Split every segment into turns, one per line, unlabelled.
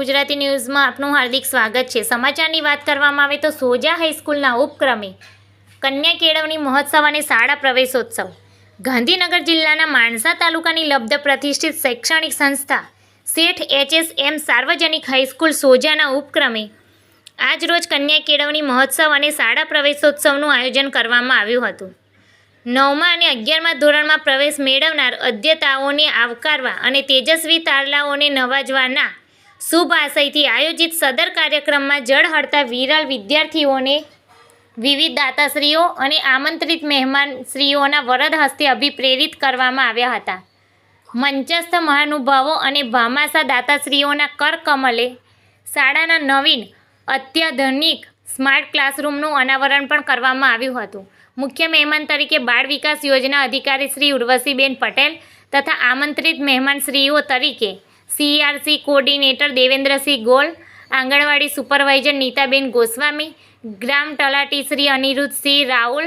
ગુજરાતી ન્યૂઝમાં આપનું હાર્દિક સ્વાગત છે। સમાચારની વાત કરવામાં આવે તો સોજા હાઈસ્કૂલના ઉપક્રમે કન્યા કેળવણી મહોત્સવ અને શાળા પ્રવેશોત્સવ। ગાંધીનગર જિલ્લાના માણસા તાલુકાની લબ્ધ પ્રતિષ્ઠિત શૈક્ષણિક સંસ્થા શેઠ HSM સાર્વજનિક હાઈસ્કૂલ સોજાના ઉપક્રમે આજરોજ કન્યા કેળવણી મહોત્સવ અને શાળા પ્રવેશોત્સવનું આયોજન કરવામાં આવ્યું હતું। 9મા અને 11મા ધોરણમાં પ્રવેશ મેળવનાર અધ્યતાઓને આવકારવા અને તેજસ્વી તારલાઓને નવાજવાના શુભ આશયથી આયોજિત સદર કાર્યક્રમમાં જળહળતા વિરલ વિદ્યાર્થીઓને વિવિધ દાતાશ્રીઓ અને આમંત્રિત મહેમાનશ્રીઓના વરદ હસ્તે અભિપ્રેરિત કરવામાં આવ્યા હતા। મંચસ્થ મહાનુભાવો અને ભામાસા દાતાશ્રીઓના કરકમલે શાળાના નવીન અત્યાધુનિક સ્માર્ટ ક્લાસરૂમનું અનાવરણ પણ કરવામાં આવ્યું હતું। મુખ્ય મહેમાન તરીકે બાળ વિકાસ યોજના અધિકારી શ્રી ઉર્વશીબેન પટેલ તથા આમંત્રિત મહેમાનશ્રીઓ તરીકે CRC કોર્ડિનેટર દેવેન્દ્રસિંહ ગોલ, આંગણવાડી સુપરવાઇઝર નીતાબેન ગોસ્વામી, ગ્રામ તલાટી શ્રી અનિરુદ્ધસિંહ રાઉલ,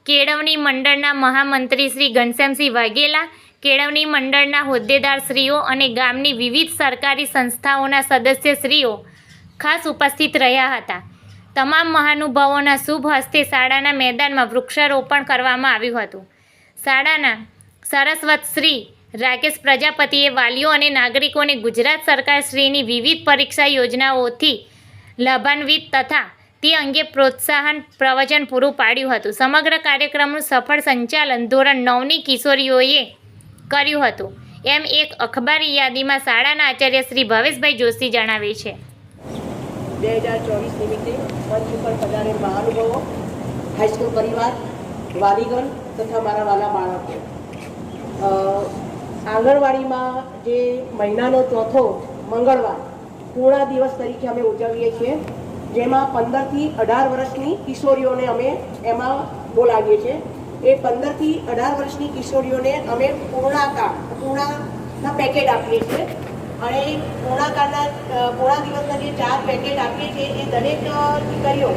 કેળવણી મંડળના મહામંત્રી શ્રી ઘનશ્યામસિંહ વાઘેલા, કેળવણી મંડળના હોદ્દેદારશ્રીઓ અને ગામની વિવિધ સરકારી સંસ્થાઓના સદસ્યશ્રીઓ ખાસ ઉપસ્થિત રહ્યા હતા। તમામ મહાનુભાવોના શુભ હસ્તે શાળાના મેદાનમાં વૃક્ષારોપણ કરવામાં આવ્યું હતું। શાળાના સરસ્વત શ્રી રાકેશ પ્રજાપતિએ વાલીઓ અને નાગરિકોને ગુજરાત સરકારશ્રીની વિવિધ પરીક્ષા યોજનાઓથી લાભાન્વિત તથા તે અંગે પ્રોત્સાહન પ્રવચન પૂરું પાડ્યું હતું। સમગ્ર કાર્યક્રમનું સફળ સંચાલન ધોરણ 9ની કિશોરીઓએ કર્યું હતું એમ એક અખબારી યાદીમાં શાળાના આચાર્ય શ્રી ભાવેશભાઈ જોશી જણાવે છે।
2024 નિમિત્તે મંચ ઉપર પધારેલ મહાનુભાવો, હાઈસ્કૂલ પરિવાર, વાલીગણ તથા મારા વાલા બાળકો, આંગણવાડીમાં જે મહિનાનો ચોથો મંગળવાર પૂર્ણા દિવસ તરીકે અમે ઉજવીએ છીએ, જેમાં 15થી 18 વર્ષની કિશોરીઓને અમે એમાં બોલાવીએ છીએ। એ 15થી 18 વર્ષની કિશોરીઓને અમે પૂર્ણાના પેકેટ આપીએ છીએ અને પૂર્ણા દિવસના જે 4 પેકેટ આપીએ છીએ એ દરેક દીકરીઓ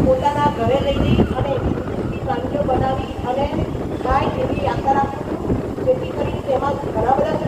પોતાના ઘરે લઈ જઈ અને વાનગીઓ બનાવી અને ખાય એવી આશા રાખું છું, જેથી કરીને તેમાં ઘણા બધા